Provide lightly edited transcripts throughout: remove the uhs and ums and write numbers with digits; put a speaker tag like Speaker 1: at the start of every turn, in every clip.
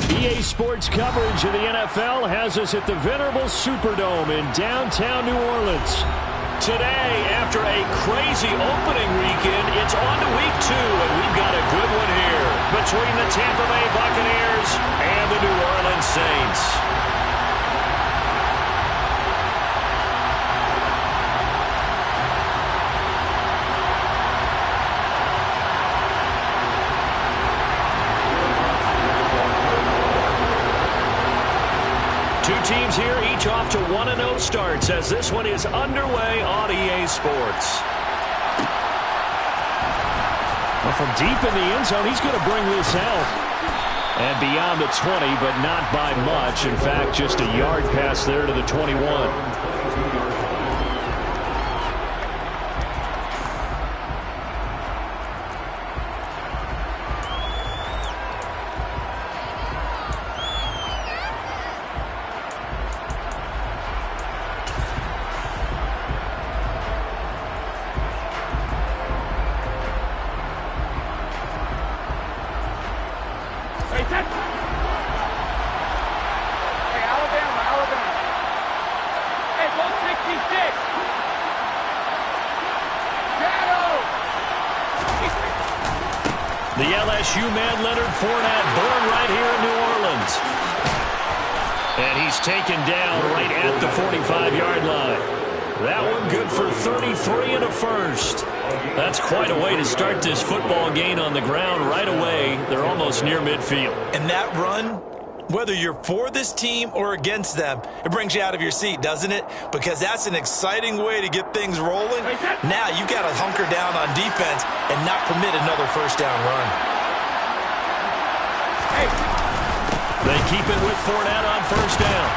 Speaker 1: EA Sports coverage of the NFL has us at the venerable Superdome in downtown New Orleans. Today, after a crazy opening weekend, it's on to week 2, and we've got a good one here between the Tampa Bay Buccaneers and the New Orleans Saints. Two teams here, each off to 1-0 starts as this one is underway on EA Sports. Well, from deep in the end zone, he's going to bring this out. And beyond the 20, but not by much. In fact, just a yard pass there to the 21. The LSU man, Leonard Fournette, born right here in New Orleans. And he's taken down right at the 45-yard line. That one good for 33 and a first. That's quite a way to start this football game on the ground right away. They're almost near midfield.
Speaker 2: And that run, whether you're for this team or against them, it brings you out of your seat, doesn't it? Because that's an exciting way to get things rolling. Now you've got to hunker down on defense and not permit another first down run.
Speaker 1: They keep it with Fournette on first down.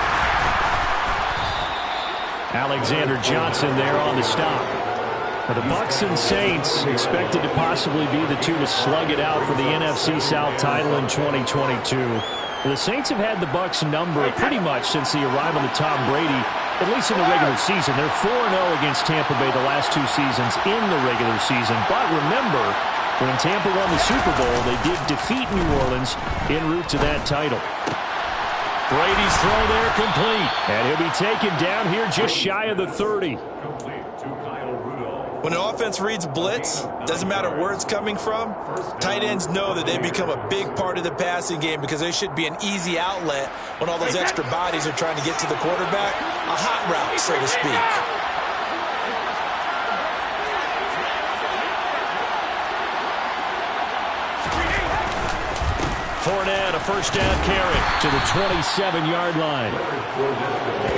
Speaker 1: Alexander Johnson there on the stop. But the Bucs and Saints expected to possibly be the two to slug it out for the NFC South title in 2022. The Saints have had the Bucs number pretty much since the arrival of Tom Brady, at least in the regular season. They're 4-0 against Tampa Bay the last two seasons in the regular season. But remember, when Tampa won the Super Bowl, they did defeat New Orleans en route to that title. Brady's throw there complete. And he'll be taken down here just shy of the 30.
Speaker 2: When the offense reads blitz, doesn't matter where it's coming from, tight ends know that they become a big part of the passing game because they should be an easy outlet when all those extra bodies are trying to get to the quarterback. A hot route, so to speak.
Speaker 1: Fournette, a first down carry to the 27-yard line.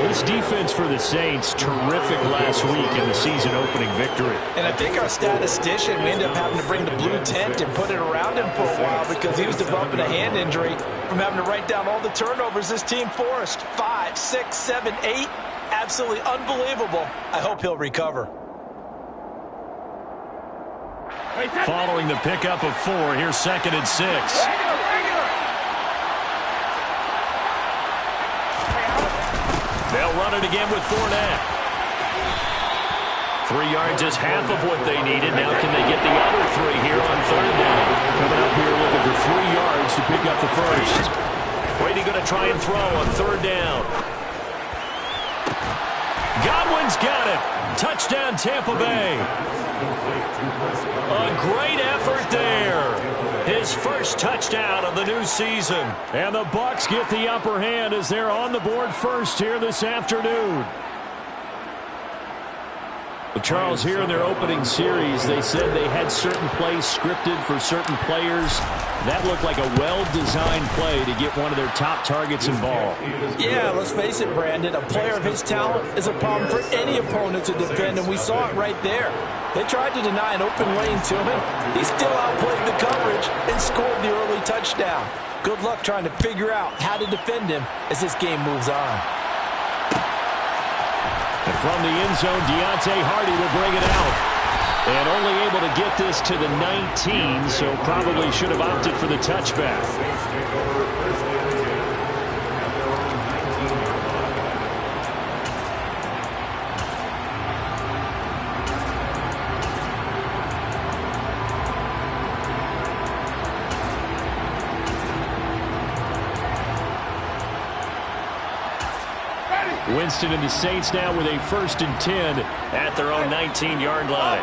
Speaker 1: This defense for the Saints, terrific last week in the season-opening victory.
Speaker 2: And I think our statistician, we ended up having to bring the blue tent and put it around him for a while because he was developing a hand injury from having to write down all the turnovers this team forced. 5, 6, 7, 8. Absolutely unbelievable. I hope he'll recover.
Speaker 1: Following the pickup of 4, here's 2nd and 6. They'll run it again with Fournette. 3 yards is half of what they needed. Now can they get the other 3 here on 3rd down? Coming up here looking for 3 yards to pick up the first. Brady going to try and throw on 3rd down. Godwin's got it. Touchdown, Tampa Bay. A great effort there. His first touchdown of the new season. And the Bucs get the upper hand as they're on the board first here this afternoon. Well, Charles, here in their opening series, they said they had certain plays scripted for certain players. That looked like a well-designed play to get one of their top targets involved.
Speaker 2: Yeah, let's face it, Brandon. A player of his talent is a problem for any opponent to defend, and we saw it right there. They tried to deny an open lane to him. He still outplayed the coverage and scored the early touchdown. Good luck trying to figure out how to defend him as this game moves on.
Speaker 1: And from the end zone, Deontay Hardy will bring it out. And only able to get this to the 19, so probably should have opted for the touchback. Winston and the Saints now with a 1st and 10 at their own 19-yard line.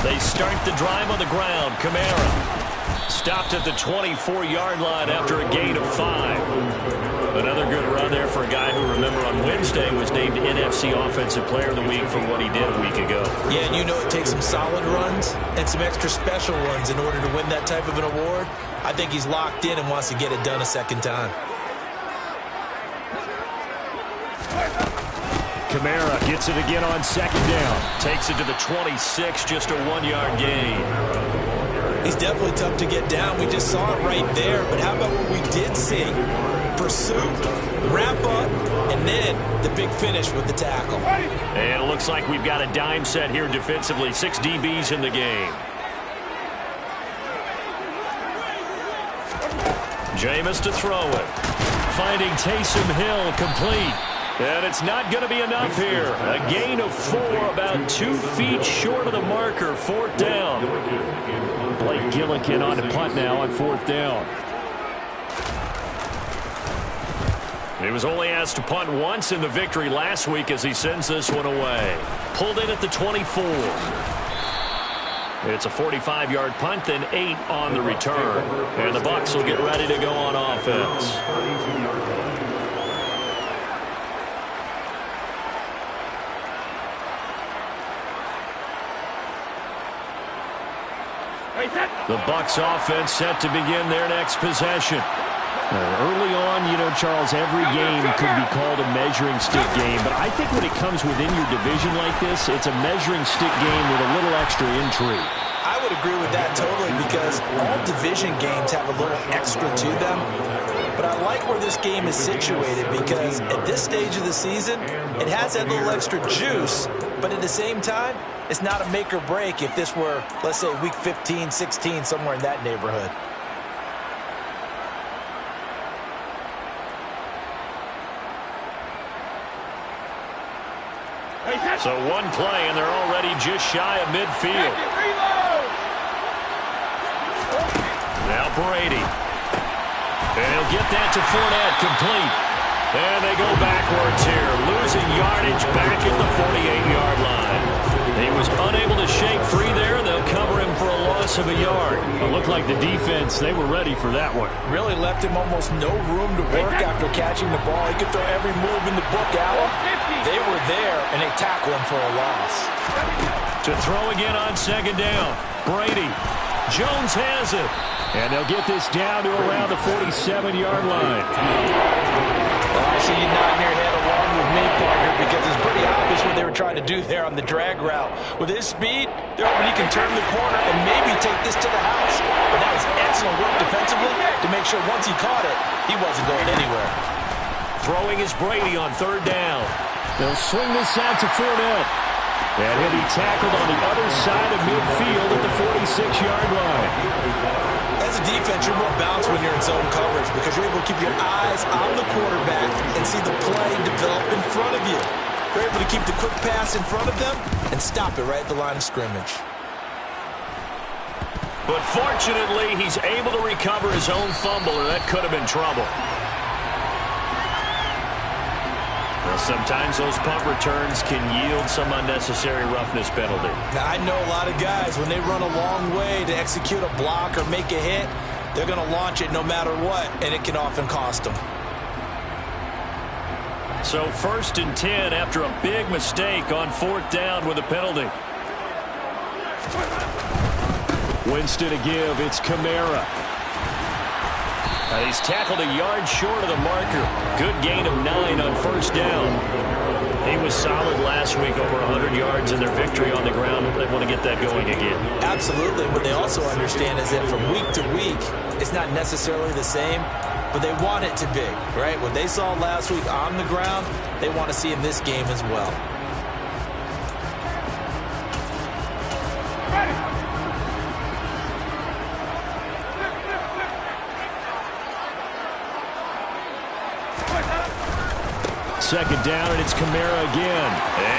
Speaker 1: They start the drive on the ground. Kamara stopped at the 24-yard line after a gain of 5. Another good run there for a guy who, remember, on Wednesday was named NFC Offensive Player of the Week for what he did a week ago.
Speaker 2: Yeah, and you know it takes some solid runs and some extra special ones in order to win that type of an award. I think he's locked in and wants to get it done a second time.
Speaker 1: Kamara gets it again on 2nd down. Takes it to the 26, just a 1-yard gain.
Speaker 2: He's definitely tough to get down. We just saw it right there. But how about what we did see? Pursuit, wrap up, and then the big finish with the tackle.
Speaker 1: And it looks like we've got a dime set here defensively. 6 DBs in the game. Jameis to throw it. Finding Taysom Hill complete. And it's not going to be enough here. A gain of 4, about 2 feet short of the marker. 4th down. Blake Gillikin on the punt now on 4th down. He was only asked to punt once in the victory last week as he sends this one away. Pulled in at the 24. It's a 45-yard punt, then 8 on the return. And the Bucs will get ready to go on offense. The Bucs offense set to begin their next possession. Early on, you know, Charles, every game could be called a measuring stick game. But I think when it comes within your division like this, it's a measuring stick game with a little extra intrigue.
Speaker 2: I would agree with that totally because all division games have a little extra to them. But I like where this game is situated because at this stage of the season, it has that little extra juice. But at the same time, it's not a make or break if this were, let's say, week 15, 16, somewhere in that neighborhood.
Speaker 1: So one play, and they're already just shy of midfield. Now Brady. And he'll get that to Fournette, complete. And they go backwards here, losing yardage back at the 48-yard line. He was unable to shake free there. They'll cover him for a loss of a yard. It looked like the defense, they were ready for that one.
Speaker 2: Really left him almost no room to work after catching the ball. He could throw every move in the book, Allen. They were there, and they tackled him for a loss.
Speaker 1: To throw again on 2nd down. Brady. Jones has it. And they'll get this down to around the 47-yard line.
Speaker 2: Well, I see you nodding your head along with me, partner, because it's pretty obvious what they were trying to do there on the drag route. With his speed, they're hoping he can turn the corner and maybe take this to the house. But that was excellent work defensively to make sure once he caught it, he wasn't going anywhere.
Speaker 1: Throwing is Brady on 3rd down. They'll swing this out to Fournette. And he'll be tackled on the other side of midfield at the 46-yard line.
Speaker 2: As a defense, you're more balanced when you're in zone coverage because you're able to keep your eyes on the quarterback and see the play develop in front of you. You're able to keep the quick pass in front of them and stop it right at the line of scrimmage.
Speaker 1: But fortunately, he's able to recover his own fumble, or that could have been trouble. Well, sometimes those punt returns can yield some unnecessary roughness penalty.
Speaker 2: Now, I know a lot of guys, when they run a long way to execute a block or make a hit, they're going to launch it no matter what, and it can often cost them.
Speaker 1: So 1st and 10 after a big mistake on 4th down with a penalty. Winston to give. It's Kamara. And he's tackled a yard short of the marker. Good gain of 9 on 1st down. He was solid last week, over 100 yards in their victory on the ground. They want to get that going again.
Speaker 2: Absolutely. What they also understand is that from week to week, it's not necessarily the same, but they want it to be, right? What they saw last week on the ground, they want to see in this game as well.
Speaker 1: second down, and it's Kamara again.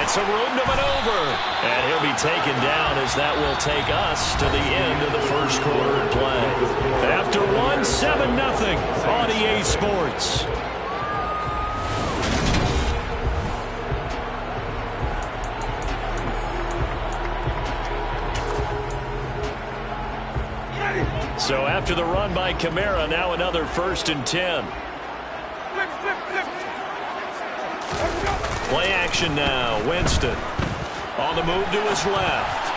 Speaker 3: It's a room to maneuver. And he'll be taken down as that will take us to the end of the first quarter play.
Speaker 1: After 7-0 on EA Sports. So after the run by Kamara, now another 1st and 10.
Speaker 3: Play action now. Winston on the move to his left.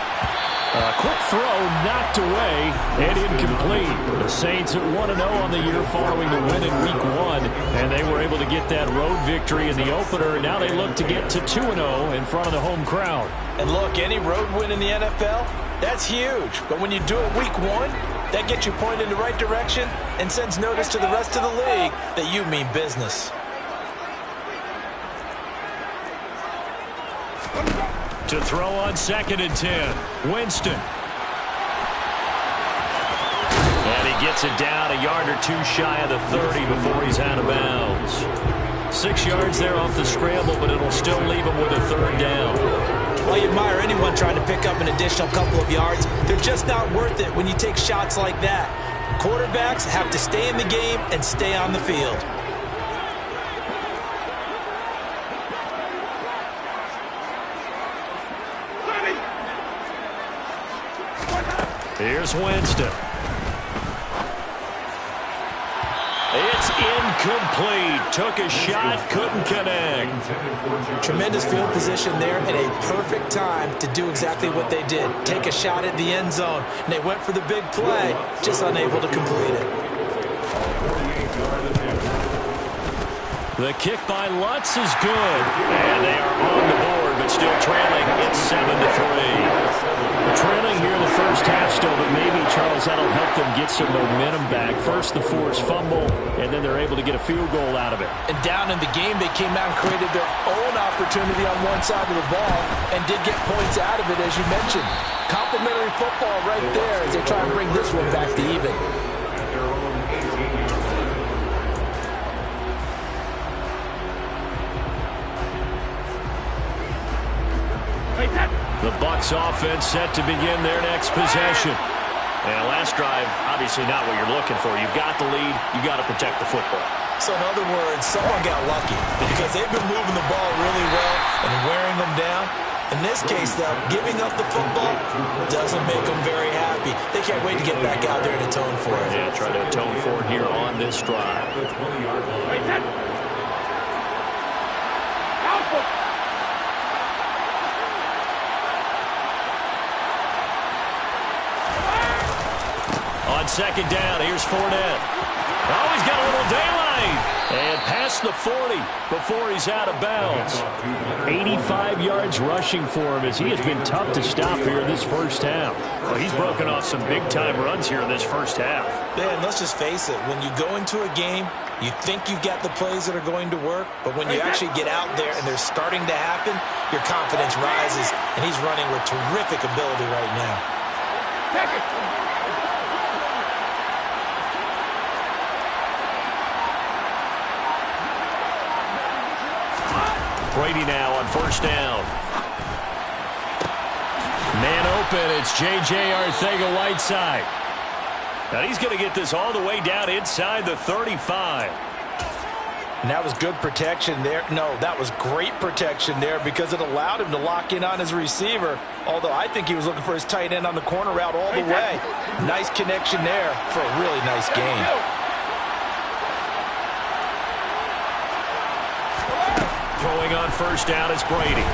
Speaker 1: A quick throw knocked away and incomplete. The Saints at 1-0 on the year following the win in Week 1, and they were able to get that road victory in the opener. Now they look to get to 2-0 in front of the home crowd.
Speaker 2: And look, any road win in the NFL, that's huge. But when you do it Week 1, that gets you pointed in the right direction and sends notice to the rest of the league that you mean business.
Speaker 1: To throw on 2nd and 10, Winston.
Speaker 3: And he gets it down a yard or two shy of the 30 before he's out of bounds.
Speaker 1: 6 yards there off the scramble, but it'll still leave him with a 3rd down.
Speaker 2: Well, you admire anyone trying to pick up an additional couple of yards. They're just not worth it when you take shots like that. Quarterbacks have to stay in the game and stay on the field.
Speaker 1: Here's Winston.
Speaker 3: It's incomplete. Took a shot, couldn't connect.
Speaker 2: Tremendous field position there and a perfect time to do exactly what they did. Take a shot at the end zone. And they went for the big play, just unable to complete it.
Speaker 1: The kick by Lutz is good.
Speaker 3: And they are on the board, but still trailing. It's 7-3.
Speaker 1: Trailing here in the first half still, but maybe, Charles, that'll help them get some momentum back. First, the forced fumble, and then they're able to get a field goal out of it.
Speaker 2: And down in the game, they came out and created their own opportunity on one side of the ball and did get points out of it, as you mentioned. Complimentary football right there as they try and bring this one back to even.
Speaker 1: The Bucs offense set to begin their next possession.
Speaker 3: And last drive, obviously not what you're looking for. You've got the lead. You've got to protect the football.
Speaker 2: So in other words, someone got lucky because they've been moving the ball really well and wearing them down. In this case, though, giving up the football doesn't make them very happy. They can't wait to get back out there and atone for it.
Speaker 3: Yeah, try to atone for it here on this drive.
Speaker 1: On 2nd down, here's Fournette. Oh, he's got a little daylight. And past the 40 before he's out of bounds. 85 yards rushing for him as he has been tough to stop here in this first half.
Speaker 3: Well, he's broken off some big-time runs here in this first half.
Speaker 2: Man, let's just face it. When you go into a game, you think you've got the plays that are going to work, but when you actually get out there and they're starting to happen, your confidence rises, and he's running with terrific ability right now.
Speaker 3: Brady now on 1st down.
Speaker 1: Man open, it's J.J. Arcega-Whiteside.
Speaker 3: Now he's going to get this all the way down inside the 35.
Speaker 2: And that was good protection there. No, that was great protection there because it allowed him to lock in on his receiver, although I think he was looking for his tight end on the corner route all the way. Nice connection there for a really nice game.
Speaker 3: Throwing on 1st down is Brady.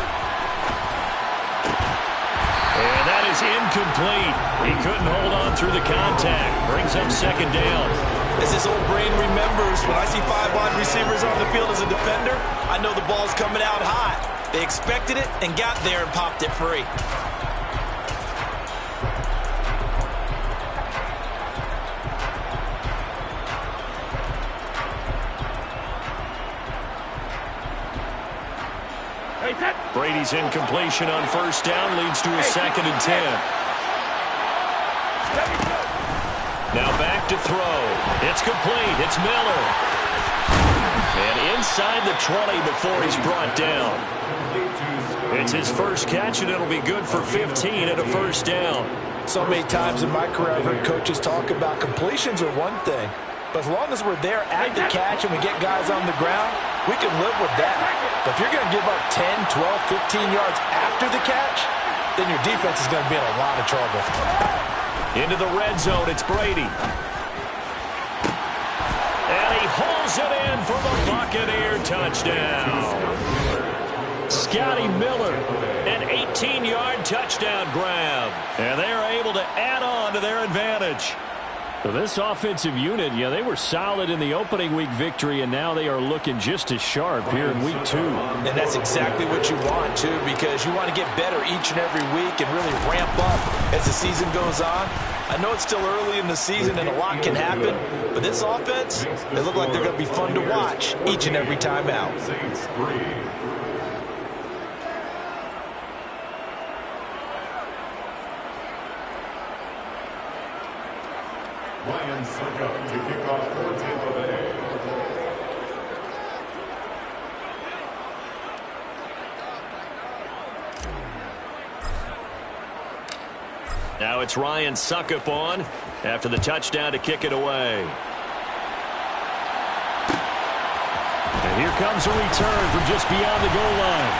Speaker 1: And that is incomplete. He couldn't hold on through the contact. Brings up 2nd down.
Speaker 2: As his old brain remembers, when I see 5 wide receivers on the field as a defender, I know the ball's coming out hot. They expected it and got there and popped it free.
Speaker 1: Brady's incompletion on 1st down leads to a 2nd and 10. Now back to throw. It's complete. It's Miller.
Speaker 3: And inside the 20 before he's brought down. It's his first catch, and it'll be good for 15 and a first down.
Speaker 2: So many times in my career, I've heard coaches talk about completions are one thing. But as long as we're there at the catch and we get guys on the ground, we can live with that. But if you're going to give up 10, 12, 15 yards after the catch, then your defense is going to be in a lot of trouble.
Speaker 3: Into the red zone, it's Brady. And he holds it in for the Buccaneer touchdown. Scotty Miller, an 18-yard touchdown grab. And they are able to add on to their advantage.
Speaker 1: So this offensive unit, yeah, they were solid in the opening week victory, and now they are looking just as sharp here in week 2.
Speaker 2: And that's exactly what you want, too, because you want to get better each and every week and really ramp up as the season goes on. I know it's still early in the season and a lot can happen, but this offense, they look like they're going to be fun to watch each and every time out.
Speaker 4: Ryan Suckup to kick off for Tampa Bay.
Speaker 3: Now it's Ryan Suckup on after the touchdown to kick it away.
Speaker 1: And here comes a return from just beyond the goal line.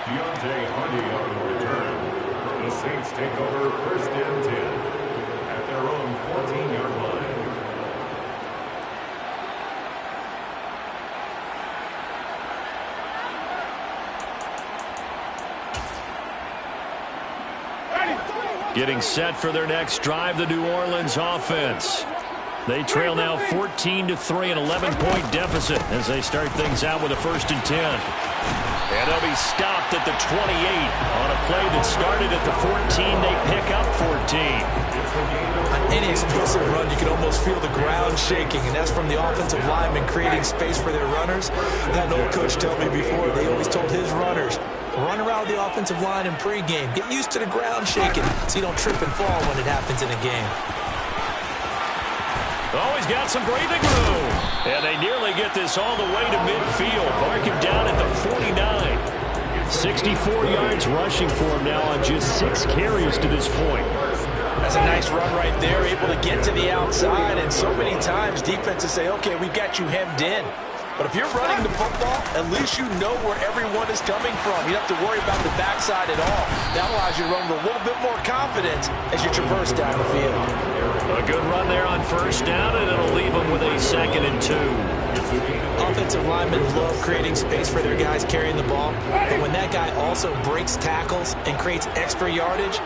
Speaker 4: Deontay Hardy on the return. The Saints take over first and 10 at their own 14-yard line.
Speaker 1: Getting set for their next drive, the New Orleans offense. They trail now 14-3, an 11-point deficit as they start things out with a first and 10. And they'll be stopped at the 28 on a play that started at the 14. They pick up 14.
Speaker 2: On any explosive run, you can almost feel the ground shaking, and that's from the offensive linemen creating space for their runners. I had an old coach tell me before, they always told his runners, run around the offensive line in pregame. Get used to the ground shaking so you don't trip and fall when it happens in a game.
Speaker 1: Oh, he's got some breathing room. And they nearly get this all the way to midfield. Mark him down at the 49. 64 yards rushing for him now on just 6 carries to this point.
Speaker 2: That's a nice run right there, able to get to the outside. And so many times defenses say, okay, we've got you hemmed in. But if you're running the football, at least you know where everyone is coming from. You don't have to worry about the backside at all. That allows you to run with a little bit more confidence as you traverse down the field.
Speaker 3: A good run there on first down, and it'll leave them with a 2nd and 2.
Speaker 2: Offensive linemen love creating space for their guys carrying the ball. But when that guy also breaks tackles and creates extra yardage,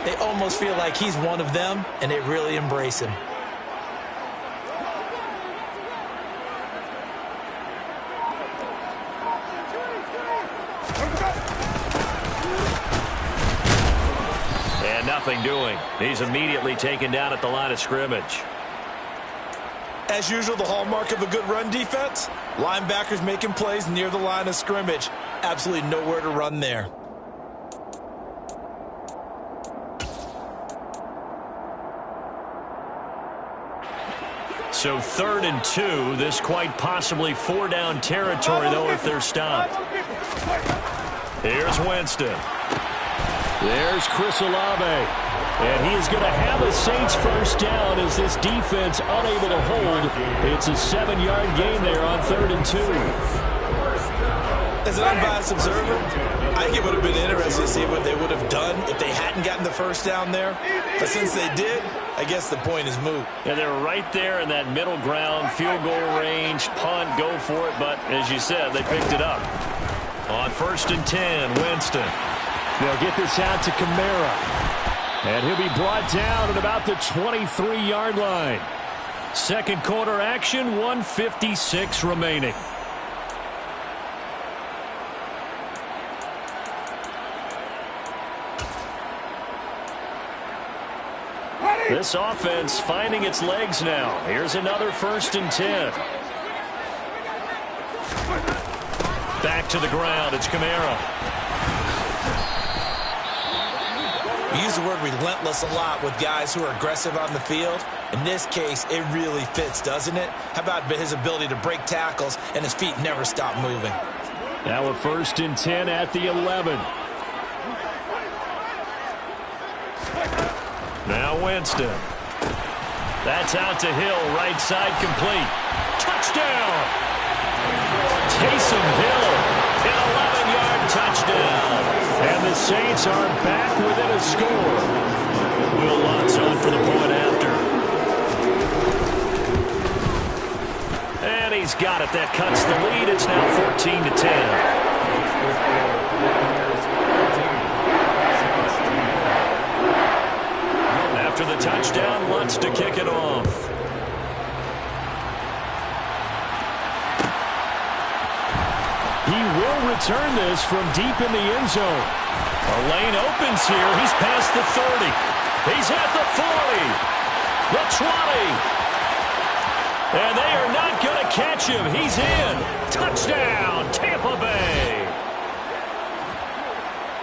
Speaker 2: they almost feel like he's one of them, and they really embrace him.
Speaker 3: And nothing doing. He's immediately taken down at the line of scrimmage.
Speaker 2: As usual, the hallmark of a good run defense, linebackers making plays near the line of scrimmage. Absolutely nowhere to run there.
Speaker 3: So 3rd and 2. This quite possibly 4-down territory, though, if they're stopped. Here's Winston.
Speaker 1: There's Chris Olave. And he is going to have a Saints first down as this defense unable to hold. It's a 7-yard gain there on 3rd and 2.
Speaker 2: As an unbiased observer, I think it would have been interesting to see what they would have done if they hadn't gotten the first down there. But since they did, I guess the point is moot.
Speaker 3: Yeah, they were right there in that middle ground, field goal range, punt, go for it. But as you said, they picked it up. On 1st and 10, Winston.
Speaker 1: They'll get this out to Kamara. And he'll be brought down at about the 23-yard line. Second quarter action, 1:56 remaining. This offense finding its legs now. Here's another 1st and 10. Back to the ground. It's Kamara.
Speaker 2: We use the word relentless a lot with guys who are aggressive on the field. In this case, it really fits, doesn't it? How about his ability to break tackles and his feet never stop moving?
Speaker 1: Now a 1st and 10 at the 11.
Speaker 3: Now Winston. That's out to Hill, right side complete. Touchdown! Taysom Hill, an 11-yard touchdown.
Speaker 1: And the Saints are back within a score.
Speaker 3: Will Lutz on for the point after. And he's got it. That cuts the lead. It's now 14-10. After the touchdown, Lutz to kick it off.
Speaker 1: He will return this from deep in the end zone.
Speaker 3: A lane opens here. He's past the 30. He's at the 40. The 20. And they are not going to catch him. He's in. Touchdown, Tampa Bay.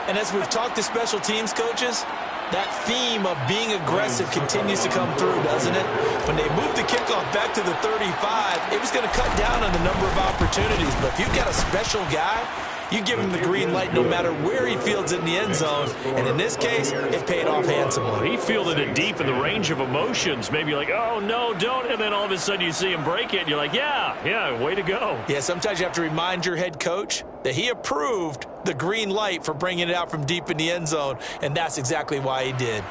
Speaker 2: And as we've talked to special teams coaches, that theme of being aggressive continues to come through, doesn't it? When they moved the kickoff back to the 35, it was going to cut down on the number of opportunities. But if you've got a special guy, you give him the green light no matter where he fields in the end zone. And in this case, it paid off handsomely.
Speaker 3: He fielded it deep in the range of emotions. Maybe like, oh, no, don't. And then all of a sudden you see him break it. And you're like, yeah, way to go.
Speaker 2: Yeah, sometimes you have to remind your head coach that he approved the green light for bringing it out from deep in the end zone. And that's exactly why he did.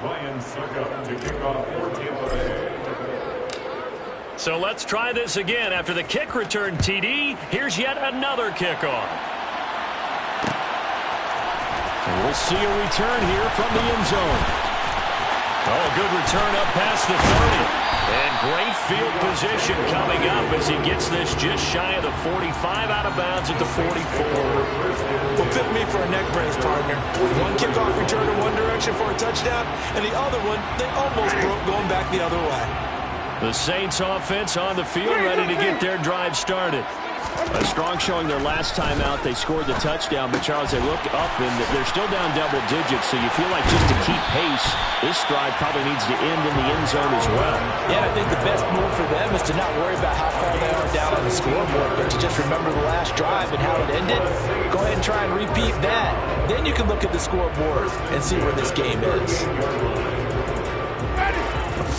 Speaker 4: Ryan Suckup to kick off for Tampa Bay.
Speaker 3: So let's try this again. After the kick return TD, here's yet another kickoff.
Speaker 1: And we'll see a return here from the end zone.
Speaker 3: Oh, good return up past the 30. And great field position coming up as he gets this just shy of the 45, out of bounds at the 44.
Speaker 2: Well, fit me for a neck brace, partner. One kickoff return in one direction for a touchdown, and the other one, they almost broke going back the other way.
Speaker 1: The Saints offense on the field, ready to get their drive started. A strong showing their last time out. They scored the touchdown, but Charles, they look up and they're still down double digits, so you feel like just to keep pace, this drive probably needs to end in the end zone as well.
Speaker 2: Yeah, I think the best move for them is to not worry about how far they are down on the scoreboard, but to just remember the last drive and how it ended. Go ahead and try and repeat that. Then you can look at the scoreboard and see where this game is.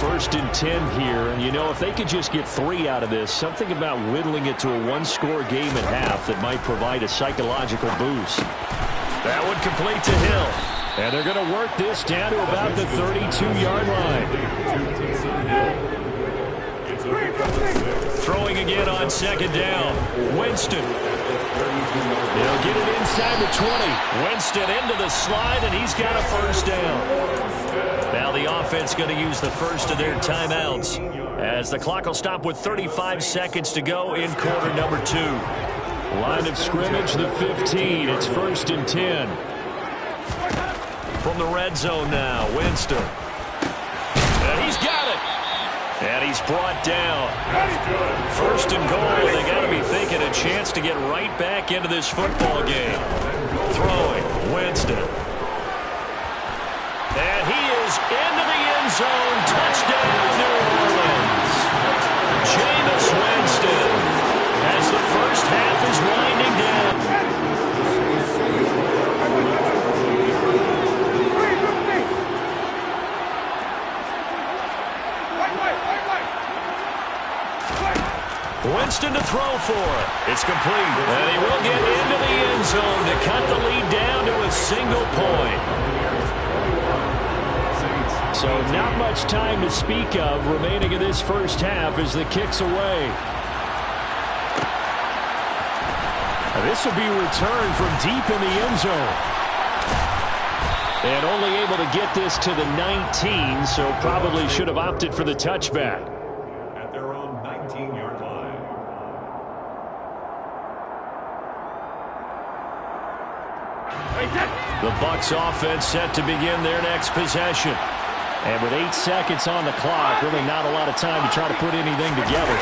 Speaker 1: 1st and 10 here, and you know, if they could just get 3 out of this, something about whittling it to a one-score game at half that might provide a psychological boost.
Speaker 3: That one complete to Hill.
Speaker 1: And they're going to work this down to about the 32-yard line.
Speaker 3: Throwing again on 2nd down. Winston.
Speaker 1: They'll get it inside the 20.
Speaker 3: Winston into the slide, and he's got a 1st down. Now the offense going to use the first of their timeouts as the clock will stop with 35 seconds to go in quarter number 2.
Speaker 1: Line of scrimmage, the 15. It's 1st and 10.
Speaker 3: From the red zone now, Winston. And he's got it. And he's brought down. 1st and goal. They got to be thinking a chance to get right back into this football game. Throwing, Winston. And he is into the end zone. Touchdown, New Orleans. Jameis Winston as the first half is winding down. Winston to throw for it. It's complete. And he will get into the end zone to cut the lead down to a single point.
Speaker 1: So not much time to speak of remaining in this first half as the kick's away. And this will be returned from deep in the end zone. And only able to get this to the 19, so probably should have opted for the touchback.
Speaker 4: At their own 19-yard line.
Speaker 1: The Bucs offense set to begin their next possession. And with 8 seconds on the clock, really not a lot of time to try to put anything together.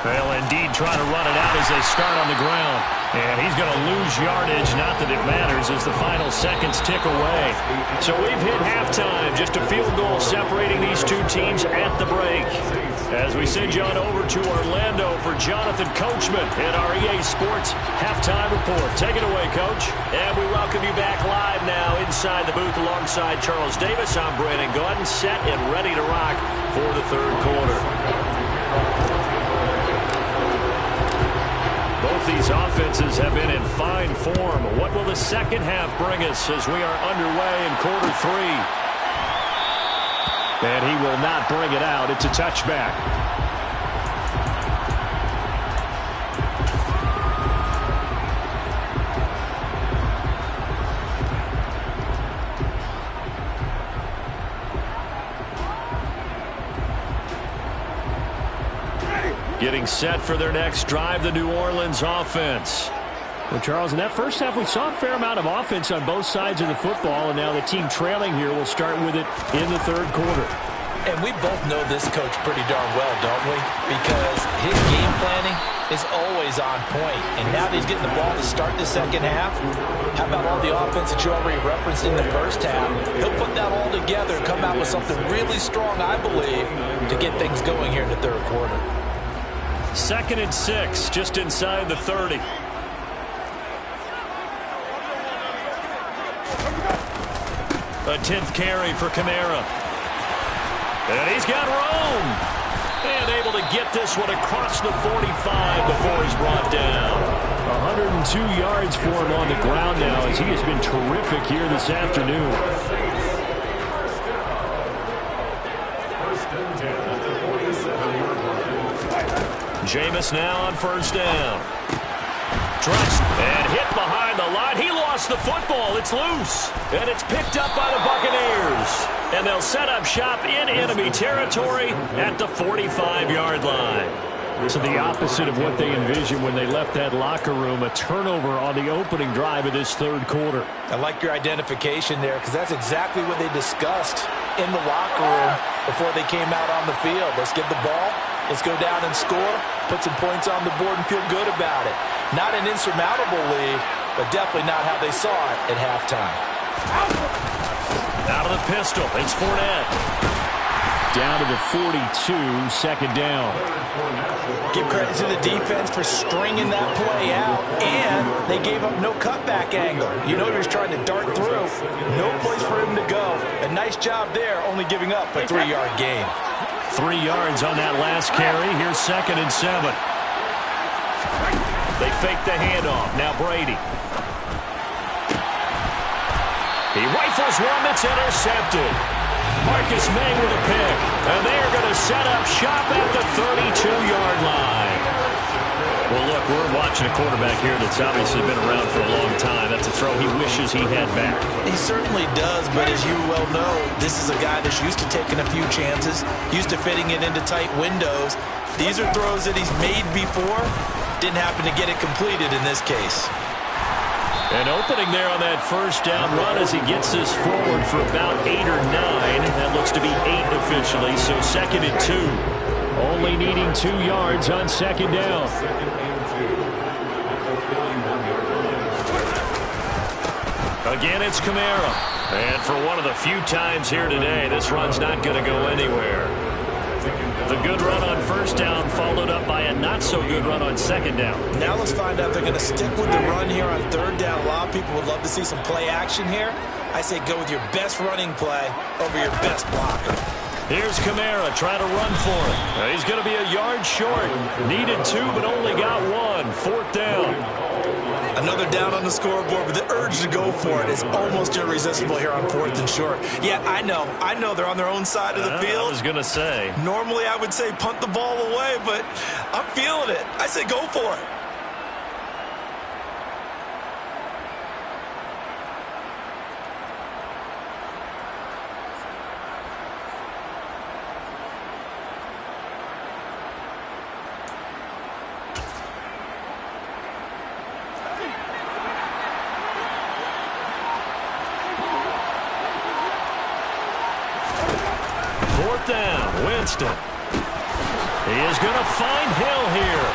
Speaker 1: They'll indeed try to run it out as they start on the ground. And he's going to lose yardage. Not that it matters as the final seconds tick away.
Speaker 3: So we've hit halftime. Just a field goal separating these two teams at the break. As we send you on over to Orlando for Jonathan Coachman in our EA Sports Halftime Report. Take it away, Coach. And we welcome you back live now inside the booth alongside Charles Davis. I'm Brandon Gaudin, set and ready to rock for the third quarter. Both these offenses have been in fine form. What will the second half bring us as we are underway in quarter three?
Speaker 1: And he will not bring it out. It's a touchback. Getting set for their next drive, the New Orleans offense. Well, Charles, in that first half, we saw a fair amount of offense on both sides of the football, and now the team trailing here will start with it in the third quarter.
Speaker 2: And we both know this coach pretty darn well, don't we? Because his game planning is always on point. And now that he's getting the ball to start the second half, how about all the offense that you already referenced in the first half? He'll put that all together and come out with something really strong, I believe, to get things going here in the third quarter.
Speaker 3: 2nd and 6, just inside the 30. A 10th carry for Kamara. And he's got room. And able to get this one across the 45 before he's brought down.
Speaker 1: 102 yards for him on the ground now as he has been terrific here this afternoon.
Speaker 3: Jameis now on first down. Trust and hit behind the line. He lost the football. It's loose. And it's picked up by the Buccaneers. And they'll set up shop in enemy territory at the 45-yard line.
Speaker 1: So the opposite of what they envisioned when they left that locker room, a turnover on the opening drive of this third quarter.
Speaker 2: I like your identification there because that's exactly what they discussed in the locker room before they came out on the field. Let's get the ball. Let's go down and score, put some points on the board, and feel good about it. Not an insurmountable lead, but definitely not how they saw it at halftime.
Speaker 3: Out of the pistol, it's Fournette.
Speaker 1: Down to the 42, second down.
Speaker 2: Give credit to the defense for stringing that play out, and they gave up no cutback angle. You know he was trying to dart through. No place for him to go. A nice job there, only giving up a 3-yard gain.
Speaker 3: 3 yards on that last carry. Here's 2nd and 7. They fake the handoff. Now Brady. He rifles one that's intercepted. Marcus May with a pick. And they're going to set up shop at the 32-yard line. Well, look, we're watching a quarterback here that's obviously been around for a long time. That's a throw he wishes he had back.
Speaker 2: He certainly does, but as you well know, this is a guy that's used to taking a few chances, used to fitting it into tight windows. These are throws that he's made before. Didn't happen to get it completed in this case.
Speaker 1: An opening there on that first down run as he gets this forward for about 8 or 9. That looks to be 8 officially, so 2nd and 2. Only needing 2 yards on second down.
Speaker 3: Again, it's Kamara. And for one of the few times here today, this run's not going to go anywhere. The good run on first down followed up by a not-so-good run on second down.
Speaker 2: Now let's find out if they're going to stick with the run here on third down. A lot of people would love to see some play action here. I say go with your best running play over your best blocker.
Speaker 3: Here's Kamara trying to run for it. He's going to be a yard short. Needed 2, but only got 1. 4th down.
Speaker 2: Another down on the scoreboard, but the urge to go for it is almost irresistible here on 4th and short. Yeah, I know they're on their own side of the field.
Speaker 3: I was going to say.
Speaker 2: Normally I would say punt the ball away, but I'm feeling it. I say go for it.
Speaker 3: Down, Winston. He is going to find Hill here.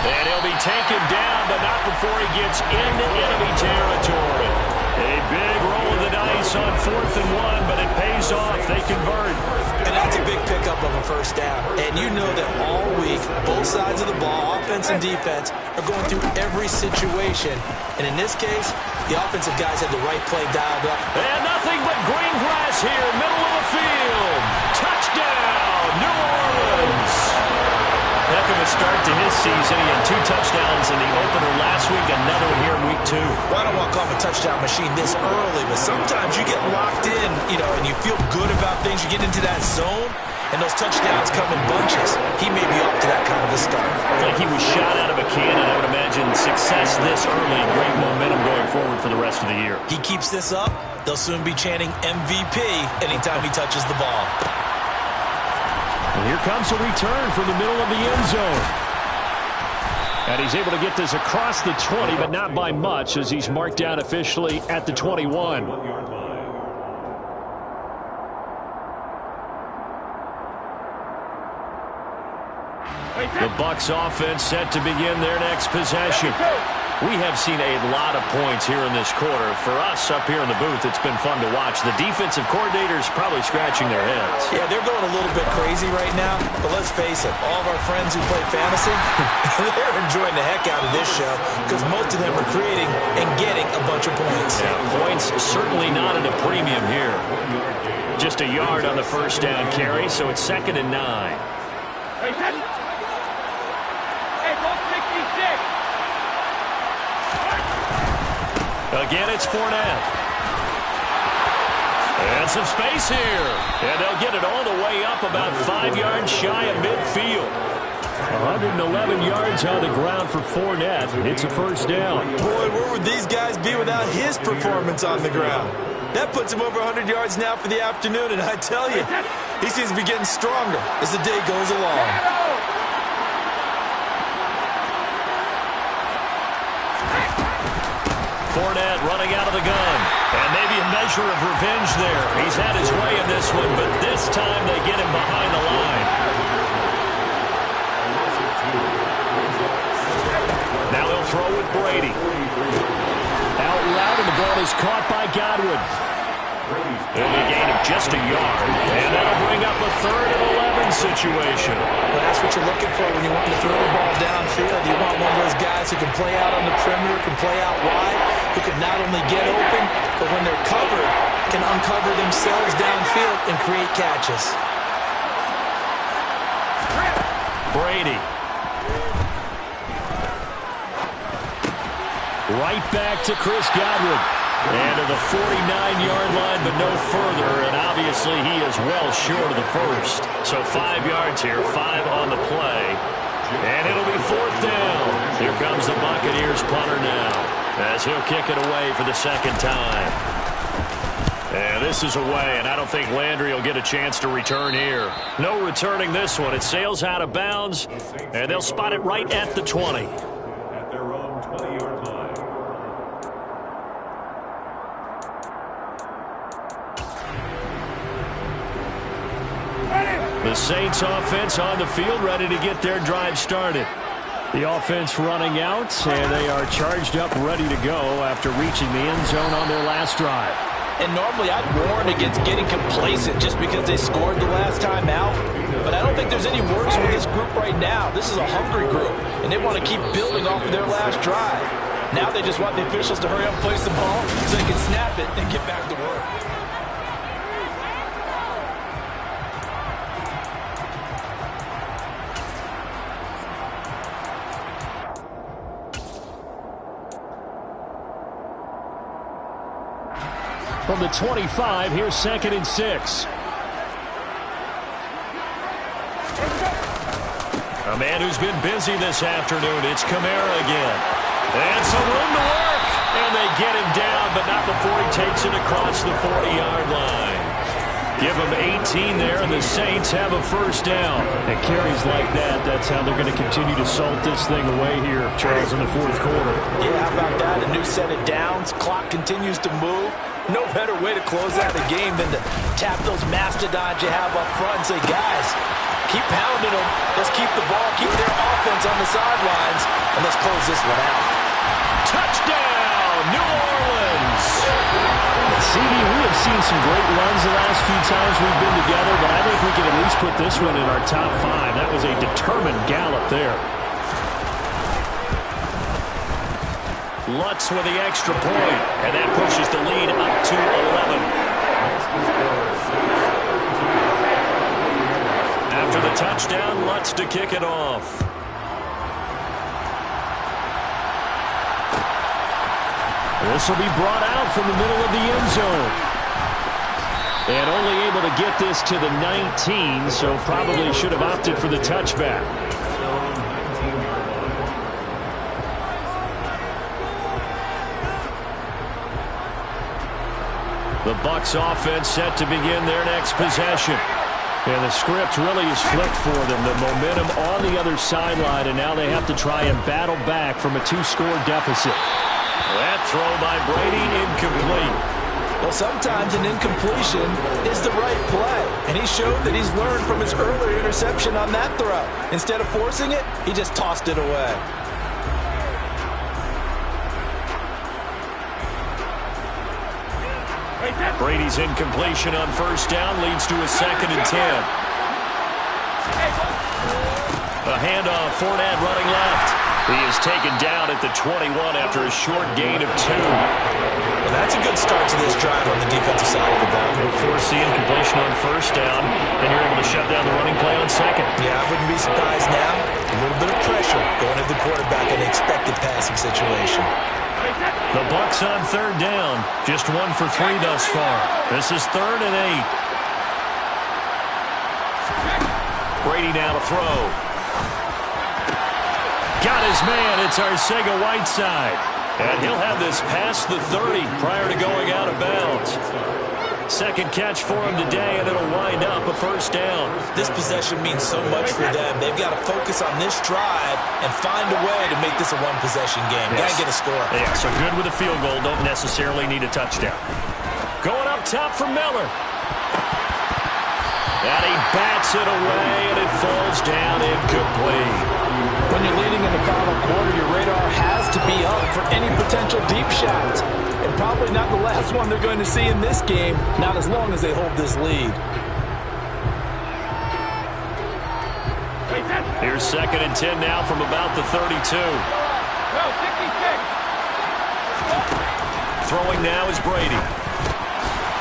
Speaker 3: And he'll be taken down, but not before he gets into enemy territory. A big roll of the dice on 4th and 1, but it pays off. They convert.
Speaker 2: And that's a big pickup of a first down. And you know that all week, both sides of the ball, offense and defense, are going through every situation. And in this case, the offensive guys had the right play dialed up.
Speaker 3: And nothing but green grass here, middle of the field. Touchdown, New Orleans. Heck of a start to his season. He had 2 touchdowns in the opener last week, another one here in week 2.
Speaker 2: Well, I don't want to call him a touchdown machine this early, but sometimes you get locked in, and you feel good about things. You get into that zone, and those touchdowns come in bunches. He may be off to that kind of a start.
Speaker 3: Like he was shot out of a cannon. I would imagine success this early, great momentum going forward for the rest of the year.
Speaker 2: He keeps this up, they'll soon be chanting MVP anytime he touches the ball.
Speaker 1: And here comes a return from the middle of the end zone. And he's able to get this across the 20, but not by much, as he's marked down officially at the 21. The Bucs offense set to begin their next possession. We have seen a lot of points here in this quarter. For us up here in the booth, it's been fun to watch. The defensive coordinators probably scratching their heads.
Speaker 2: Yeah, they're going a little bit crazy right now, but let's face it, all of our friends who play fantasy, they're enjoying the heck out of this show because most of them are creating and getting a bunch of points.
Speaker 3: Yeah, points certainly not at a premium here. Just a yard on the first down carry, so it's 2nd and 9. Again, it's Fournette. And some space here. And they'll get it all the way up about 5 yards shy of midfield.
Speaker 1: 111 yards on the ground for Fournette. It's a first down.
Speaker 2: Boy, where would these guys be without his performance on the ground? That puts him over 100 yards now for the afternoon, and I tell you, he seems to be getting stronger as the day goes along.
Speaker 3: Fournette running out of the gun. And maybe a measure of revenge there. He's had his way in this one, but this time they get him behind the line. Now he'll throw with Brady.
Speaker 1: Out loud, and the ball is caught by Godwin.
Speaker 3: It'll be a gain of just a yard. And that'll bring up a 3rd and 11 situation.
Speaker 2: Well, that's what you're looking for when you want to throw the ball downfield. You want one of those guys who can play out on the perimeter, can play out wide, who can not only get open, but when they're covered, can uncover themselves downfield and create catches.
Speaker 3: Brady.
Speaker 1: Right back to Chris Godwin.
Speaker 3: And to the 49-yard line, but no further. And obviously he is well short of the first. So 5 yards here, 5 on the play. And it'll be 4th down. Here comes the Buccaneers punter now, as he'll kick it away for the 2nd time. And this is away, and I don't think Landry will get a chance to return here. No returning this one. It sails out of bounds, and they'll spot it right at the 20.
Speaker 4: At their own 20-yard line.
Speaker 1: The Saints offense on the field, ready to get their drive started. The offense running out, and they are charged up, ready to go after reaching the end zone on their last drive.
Speaker 2: And normally I'd warn against getting complacent just because they scored the last time out. But I don't think there's any worries with this group right now. This is a hungry group, and they want to keep building off of their last drive. Now they just want the officials to hurry up and place the ball so they can snap it and get back to work.
Speaker 1: From the 25, here's 2nd and 6.
Speaker 3: A man who's been busy this afternoon. It's Kamara again. And some room to work. And they get him down, but not before he takes it across the 40-yard line. Give him 18 there, and the Saints have a first down.
Speaker 1: And carries like that, that's how they're going to continue to salt this thing away here, Charles, in the 4th quarter.
Speaker 2: Yeah, how about that? A new set of downs. Clock continues to move. No better way to close out a game than to tap those mastodons you have up front and say, guys, keep pounding them. Let's keep the ball, keep their offense on the sidelines, and let's close this one out.
Speaker 3: Touchdown, New Orleans!
Speaker 1: CD, we have seen some great runs the last few times we've been together, but I think we can at least put this one in our top 5. That was a determined gallop there.
Speaker 3: Lutz with the extra point, and that pushes the lead up to 11. After the touchdown, Lutz to kick it off.
Speaker 1: This will be brought out from the middle of the end zone. And only able to get this to the 19, so probably should have opted for the touchback. The Bucs offense set to begin their next possession. And the script really is flipped for them. The momentum on the other sideline, and now they have to try and battle back from a 2-score deficit.
Speaker 3: That throw by Brady incomplete.
Speaker 2: Well, sometimes an incompletion is the right play, and he showed that he's learned from his earlier interception on that throw. Instead of forcing it, he just tossed it away.
Speaker 3: Brady's incompletion on first down leads to a 2nd and 10. A handoff, Fournette running left. He is taken down at the 21 after a short gain of 2.
Speaker 2: Well, that's a good start to this drive on the defensive side of the ball.
Speaker 3: Force the incompletion on first down, and you're able to shut down the running play on 2nd.
Speaker 2: Yeah, I wouldn't be surprised now. A little bit of pressure going at the quarterback in an expected passing situation.
Speaker 3: The Bucs on 3rd down. Just 1 for 3 thus far. This is 3rd and 8. Brady now to throw. Got his man. It's Arcega-Whiteside. And he'll have this past the 30 prior to going out of bounds. 2nd catch for him today, and it'll wind up a first down.
Speaker 2: This possession means so much for them. They've got to focus on this drive and find a way to make this a one-possession game.
Speaker 3: Yes.
Speaker 2: Got to get a score.
Speaker 3: Yeah, so good with a field goal. Don't necessarily need a touchdown. Going up top for Miller. And he bats it away, and it falls down incomplete.
Speaker 2: When you're leading in the final quarter, your radar has to be up for any potential deep shots. And probably not the last one they're going to see in this game, not as long as they hold this lead.
Speaker 3: Here's 2nd and 10 now from about the 32. Throwing now is Brady.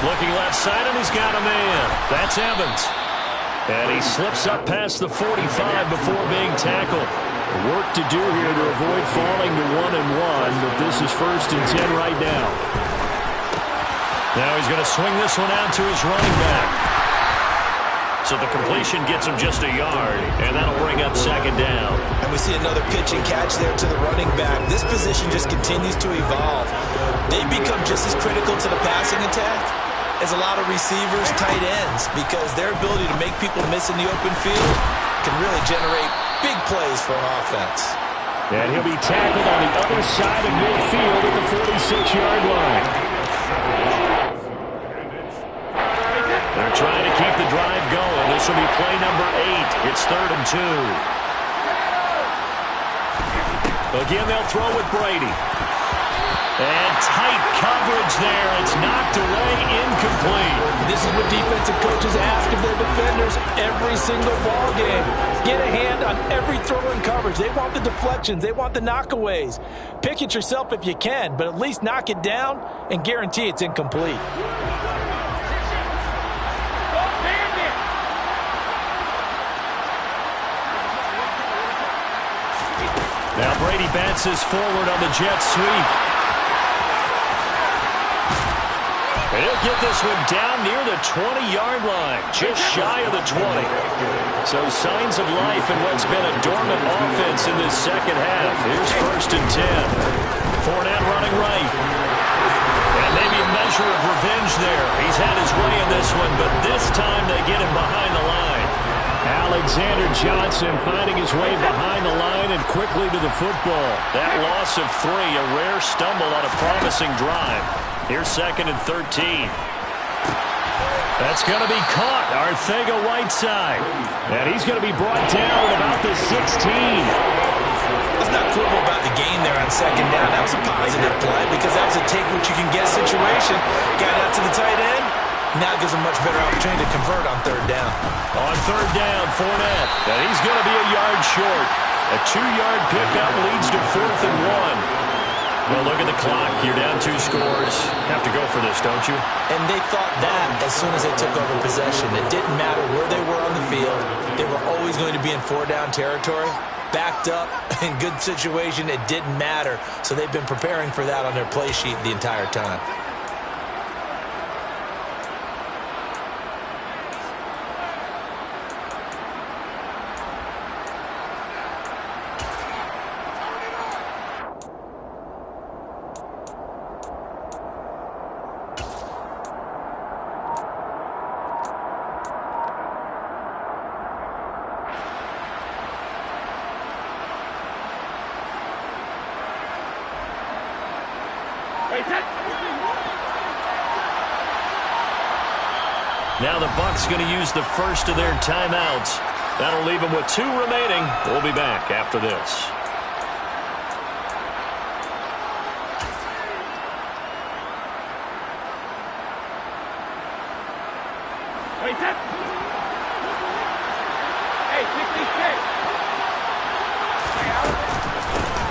Speaker 3: Looking left side, and he's got a man. That's Evans. And he slips up past the 45 before being tackled. Work to do here to avoid falling to 1-1, but this is 1st and 10 right now. Now he's going to swing this one out to his running back. So the completion gets him just a yard, and that'll bring up 2nd down.
Speaker 2: And we see another pitch and catch there to the running back. This position just continues to evolve. They become just as critical to the passing attack as a lot of receivers, tight ends, because their ability to make people miss in the open field can really generate big plays for an offense.
Speaker 1: And he'll be tackled on the other side of midfield at the 46-yard line. They're trying to keep the drive going. This will be play number 8. It's 3rd and 2. Again, they'll throw with Brady. And tight coverage there. It's knocked away, incomplete.
Speaker 2: This is what defensive coaches ask of their defenders every single ball game. Get a hand on every throw in coverage. They want the deflections. They want the knockaways. Pick it yourself if you can, but at least knock it down and guarantee it's incomplete.
Speaker 3: Now Brady bounces forward on the jet sweep. He'll get this one down near the 20-yard line, just shy of the 20. So signs of life in what's been a dormant offense in this second half. Here's 1st and 10. Fournette running right. And maybe a measure of revenge there. He's had his way in this one, but this time they get him behind the line.
Speaker 1: Alexander Johnson finding his way behind the line pointed quickly to the football.
Speaker 3: That loss of 3, a rare stumble on a promising drive. Here's 2nd and 13.
Speaker 1: That's going to be caught. Arcega-Whiteside. And he's going to be brought down at about the 16.
Speaker 2: Let's not quibble about the gain there on 2nd down. That was a positive play because that was a take-what-you-can-get situation. Got out to the tight end. Now it gives him a much better opportunity to convert on 3rd down.
Speaker 3: On 3rd down, Fournette. And he's going to be a yard short. A 2-yard pickup leads to 4th and 1. Well, look at the clock. You're down 2 scores. Have to go for this, don't you?
Speaker 2: And they thought that as soon as they took over possession. It didn't matter where they were on the field. They were always going to be in 4-down territory. Backed up, in good situation, it didn't matter. So they've been preparing for that on their play sheet the entire time.
Speaker 3: Now the Bucs going to use the first of their timeouts. That'll leave them with 2 remaining. We'll be back after this.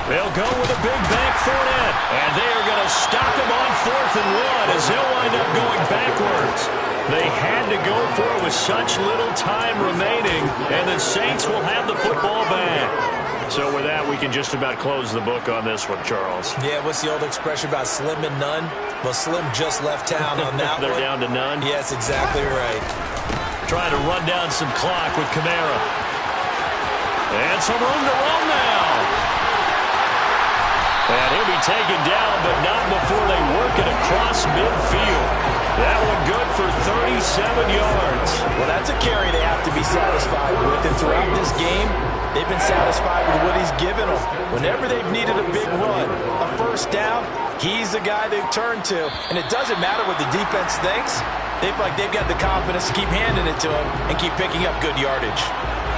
Speaker 3: They'll go with a big back Fournette. And they are going to stop him on 4th and 1 as he'll wind up going backwards. They had to go for it with such little time remaining, and the Saints will have the football back. So with that, we can just about close the book on this one, Charles.
Speaker 2: Yeah, what's the old expression about slim and none? Well, Slim just left town on that
Speaker 3: They're
Speaker 2: one.
Speaker 3: down to none?
Speaker 2: Yes, exactly right.
Speaker 3: Trying to run down some clock with Kamara. And some room to run now. And he'll be taken down, but not before they work it across midfield. That one good for 37 yards.
Speaker 2: Well, that's a carry they have to be satisfied with. And throughout this game, they've been satisfied with what he's given them. Whenever they've needed a big run, a 1st down, he's the guy they've turned to. And it doesn't matter what the defense thinks. They feel like they've got the confidence to keep handing it to him and keep picking up good yardage.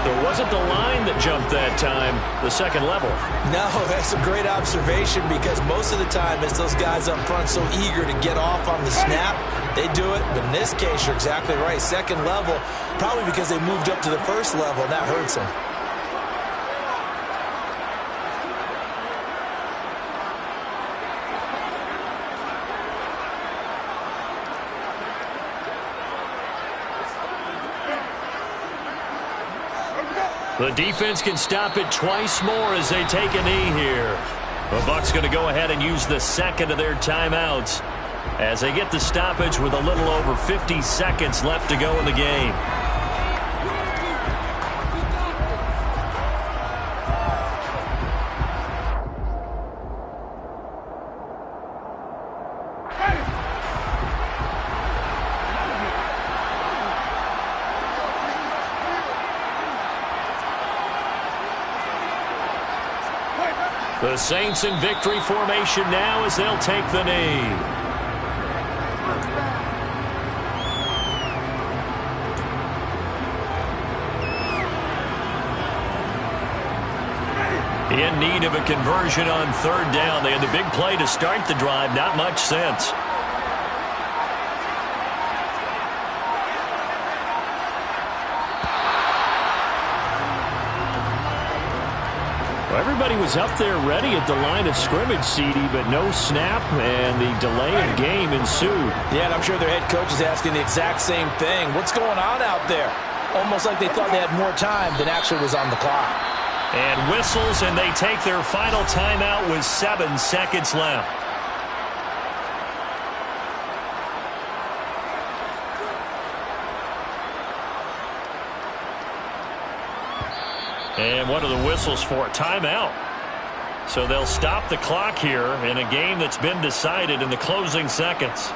Speaker 3: There wasn't the line that jumped that time, the 2nd level.
Speaker 2: No, that's a great observation because most of the time it's those guys up front so eager to get off on the snap. They do it, but in this case, you're exactly right. 2nd level, probably because they moved up to the 1st level, and that hurts them.
Speaker 3: The defense can stop it twice more as they take a knee here. The Bucs going to go ahead and use the 2nd of their timeouts as they get the stoppage with a little over 50 seconds left to go in the game. The Saints in victory formation now as they'll take the knee. In need of a conversion on 3rd down. They had the big play to start the drive. Not much sense.
Speaker 1: Everybody was up there ready at the line of scrimmage, CD, but no snap, and the delay of game ensued.
Speaker 2: Yeah, and I'm sure their head coach is asking the exact same thing. What's going on out there? Almost like they thought they had more time than actually was on the clock.
Speaker 3: And whistles, and they take their final timeout with 7 seconds left. And what are the whistles for? Timeout. So they'll stop the clock here in a game that's been decided in the closing seconds.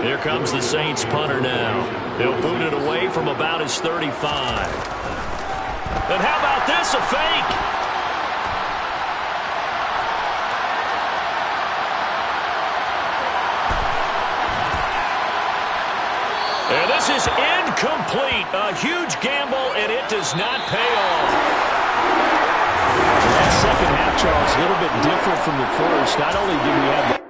Speaker 3: Here comes the Saints punter now. They'll boot it away from about his 35. And how about this, a fake? is incomplete. A huge gamble, and it does not pay off.
Speaker 1: That second half, Charles, a little bit different from the first. Not only did we have